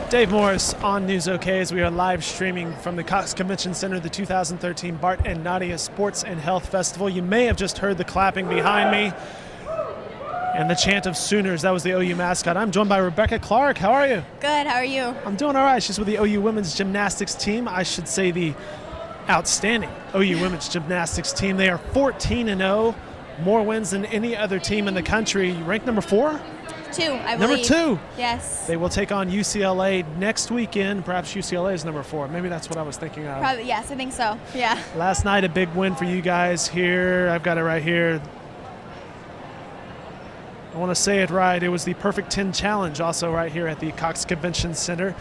Dave Morris on News OK as we are live streaming from the Cox Convention Center, the 2013 Bart and Nadia Sports and Health Festival. You may have just heard the clapping behind me and the chant of Sooners. That was the OU mascot. I'm joined by Rebecca Clark. How are you? Good. How are you? I'm doing all right. She's with the OU women's gymnastics team. I should say the outstanding OU women's gymnastics team. They are 14-0, more wins than any other team in the country. Ranked number 4? 2, I believe. Number 2. Yes. They will take on UCLA next weekend. Perhaps UCLA is number 4. Maybe that's what I was thinking of. Probably, yes, I think so. Yeah. Last night, a big win for you guys here. I've got it right here. I want to say it right. It was the Perfect 10 Challenge, also right here at the Cox Convention Center.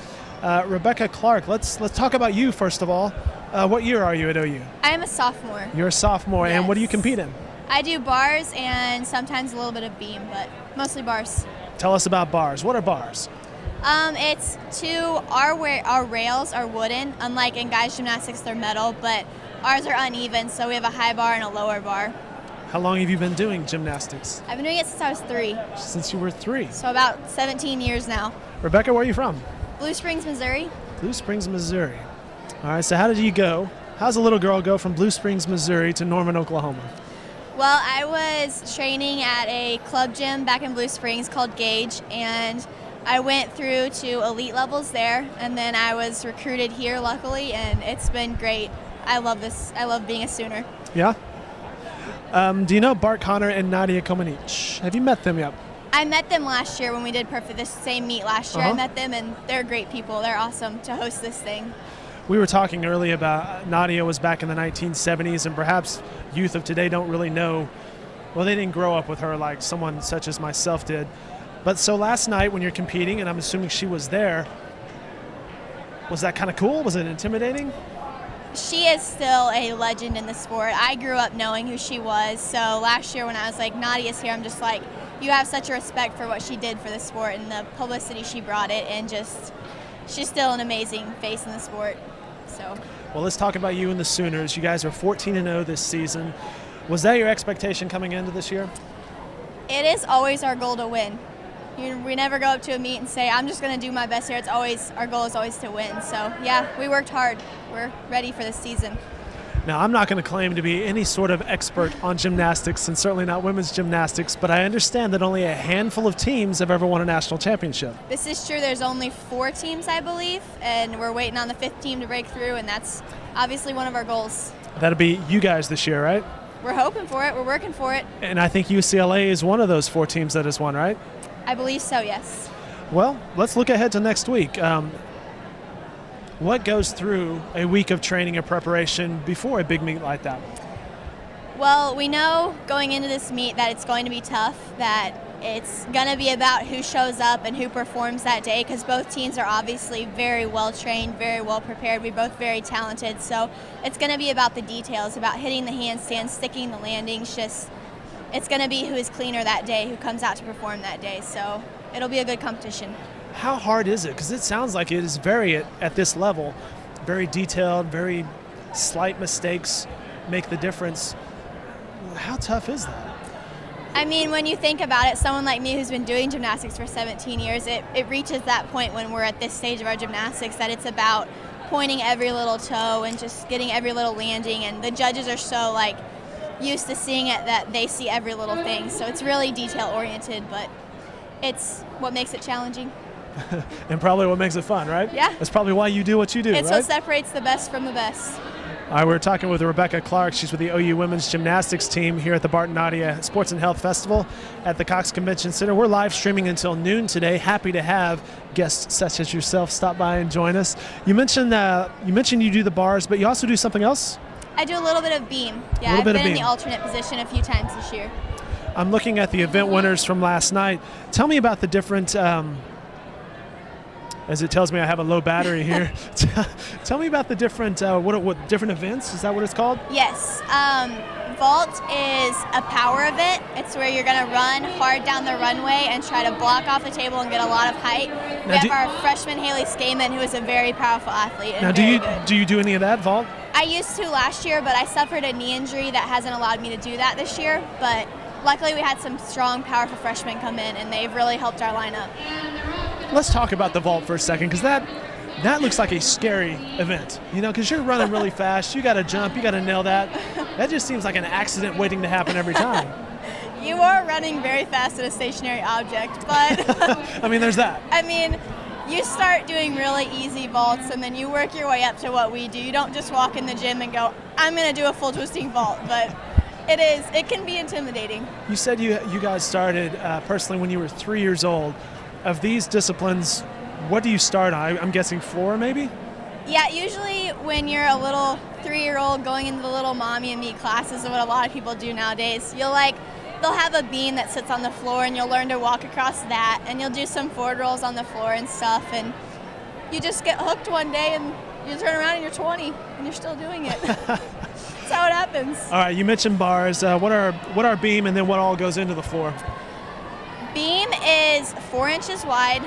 Rebecca Clark, let's talk about you first of all. What year are you at OU? I am a sophomore. You're a sophomore, Yes. and what do you compete in? I do bars and sometimes a little bit of beam, but mostly bars. Tell us about bars. What are bars? It's our rails are wooden. Unlike in guys gymnastics, they're metal, but ours are uneven, so we have a high bar and a lower bar. How long have you been doing gymnastics? I've been doing it since I was 3, Since you were 3. so about 17 years now. Rebecca, where are you from? Blue Springs, Missouri. Blue Springs, Missouri. All right, so how did you go? How's a little girl go from Blue Springs, Missouri to Norman, Oklahoma? Well, I was training at a club gym back in Blue Springs called Gage, and I went through to elite levels there, and then I was recruited here, luckily, and it's been great. I love this. I love being a Sooner. Yeah? Do you know Bart Connor and Nadia Comaneci? Have you met them yet? I met them last year when we did this same meet last year. I met them, and they're great people. They're awesome to host this thing. We were talking earlier about Nadia was back in the 1970s, and perhaps youth of today don't really know. Well, they didn't grow up with her like someone such as myself did. But so last night when you're competing, and I'm assuming she was there, was that kind of cool? Was it intimidating? She is still a legend in the sport. I grew up knowing who she was. So last year when I was like, Nadia's here, I'm just like, you have such a respect for what she did for the sport and the publicity she brought it, and just she's still an amazing face in the sport. So. Well, let's talk about you and the Sooners. You guys are 14-0 this season. Was that your expectation coming into this year? It is always our goal to win. We never go up to a meet and say, I'm just going to do my best here. It's always, our goal is always to win. So, yeah, we worked hard. We're ready for this season. Now, I'm not going to claim to be any sort of expert on gymnastics, and certainly not women's gymnastics, but I understand that only a handful of teams have ever won a national championship. This is true. There's only 4 teams, I believe, and we're waiting on the 5th team to break through, and that's obviously one of our goals. That'll be you guys this year, right? We're hoping for it. We're working for it. And I think UCLA is one of those 4 teams that has won, right? I believe so, yes. Well, let's look ahead to next week. What goes through a week of training and preparation before a big meet like that? Well, we know going into this meet that it's going to be tough, that it's going to be about who shows up and who performs that day, because both teams are obviously very well trained, very well prepared. We're both very talented, so it's going to be about the details, about hitting the handstands, sticking the landings. Just it's going to be who is cleaner that day, who comes out to perform that day. So it'll be a good competition. How hard is it? Because it sounds like it is very, at this level, very detailed, very slight mistakes make the difference. How tough is that? I mean, when you think about it, someone like me who's been doing gymnastics for 17 years, it reaches that point when we're at this stage of our gymnastics that it's about pointing every little toe and just getting every little landing, and the judges are so like used to seeing it that they see every little thing. So it's really detail oriented, but it's what makes it challenging. And probably what makes it fun, right? Yeah. That's probably why you do what you do, It's right? what separates the best from the best. All right, we're talking with Rebecca Clark. She's with the OU women's gymnastics team here at the Bart and Nadia Sports and Health Festival at the Cox Convention Center. We're live streaming until noon today. Happy to have guests such as yourself stop by and join us. You mentioned you do the bars, but you also do something else? I do a little bit of beam. Yeah, I've been in the alternate position a few times this year. I'm looking at the event winners from last night. Tell me about the different, as it tells me I have a low battery here. Tell me about the different, what different events? Is that what it's called? Yes. Vault is a power event. It's where you're going to run hard down the runway and try to block off the table and get a lot of height. We have our freshman Haley Skaman, who is a very powerful athlete. And now, do you do any of that vault? I used to last year, but I suffered a knee injury that hasn't allowed me to do that this year. But luckily, we had some strong, powerful freshmen come in, and they've really helped our lineup. let's talk about the vault for a second, because that looks like a scary event, because you're running really fast. You got to jump. You got to nail that. That just seems like an accident waiting to happen every time. You are running very fast at a stationary object, but I mean, there's that. I mean, you start doing really easy vaults, and then you work your way up to what we do. You don't just walk in the gym and go, I'm going to do a full twisting vault, but it can be intimidating. You said you guys started personally when you were 3 years old. Of these disciplines, what do you start on? I'm guessing floor, maybe? Yeah, usually when you're a little 3-year-old going into the little mommy and me classes, is what a lot of people do nowadays. They'll have a beam that sits on the floor, and you'll learn to walk across that, and you'll do some forward rolls on the floor and stuff, and you just get hooked one day, and you turn around and you're 20, and you're still doing it. That's how it happens. All right, you mentioned bars. What are beam, and then what all goes into the floor? Beam is 4 inches wide,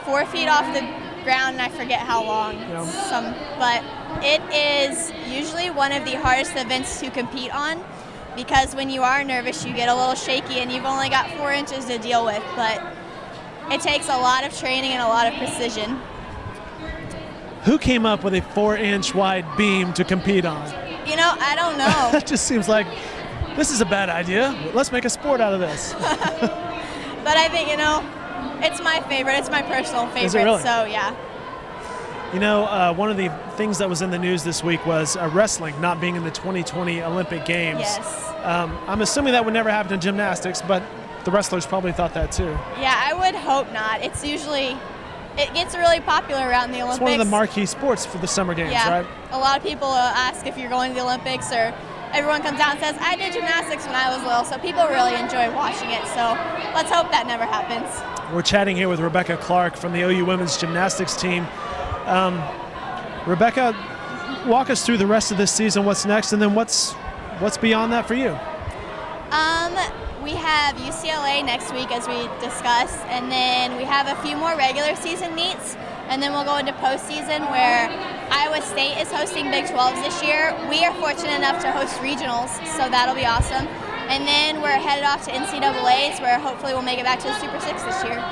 4 feet off the ground, and I forget how long. Yeah. But it is usually one of the hardest events to compete on, because when you are nervous, you get a little shaky, and you've only got 4 inches to deal with. But it takes a lot of training and a lot of precision. Who came up with a 4-inch wide beam to compete on? I don't know. That just seems like this is a bad idea. Let's make a sport out of this. But I think, it's my favorite. It's my personal favorite. Is it really? So, yeah. One of the things that was in the news this week was wrestling not being in the 2020 Olympic Games. Yes. I'm assuming that would never happen in gymnastics, but the wrestlers probably thought that too. Yeah, I would hope not. It gets really popular around the Olympics. It's one of the marquee sports for the Summer Games, yeah. right? A lot of people ask if you're going to the Olympics, or everyone comes out and says, I did gymnastics when I was little, so people really enjoy watching it. So let's hope that never happens. We're chatting here with Rebecca Clark from the OU women's gymnastics team. Rebecca, walk us through the rest of this season. What's next, and then what's beyond that for you? We have UCLA next week, as we discussed, and then we have a few more regular season meets, and then we'll go into postseason, where Iowa State is hosting Big 12s this year. We are fortunate enough to host regionals, so that'll be awesome. And then we're headed off to NCAAs, where hopefully we'll make it back to the Super 6 this year.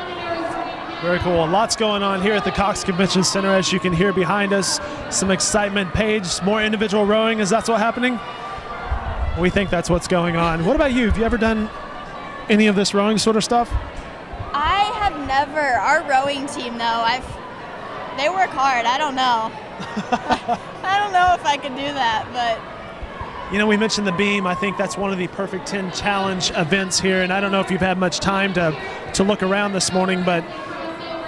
Very cool. Lots going on here at the Cox Convention Center, as you can hear behind us. Some excitement. Paige, more individual rowing. Is that what's happening? We think that's what's going on. What about you? Have you ever done any of this rowing sort of stuff? I have never. Our rowing team, though, they work hard. I don't know. I don't know if I could do that, but. We mentioned the beam. I think that's one of the Perfect 10 Challenge events here, and I don't know if you've had much time to look around this morning, but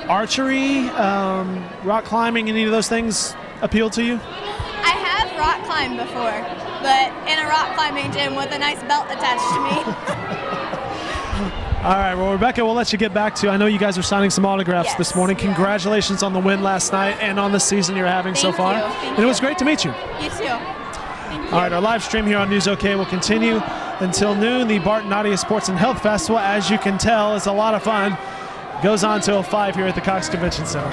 archery, rock climbing, any of those things appeal to you? I have rock climbed before, but in a rock climbing gym with a nice belt attached to me. All right, well, Rebecca, we'll let you get back to, I know you guys are signing some autographs this morning. Congratulations on the win last night and on the season you're having so far. Thank you. It was great to meet you. You too. All right, our live stream here on News OK will continue until noon. The Bart and Nadia Sports and Health Festival, as you can tell, is a lot of fun. Goes on till 5 here at the Cox Convention Center.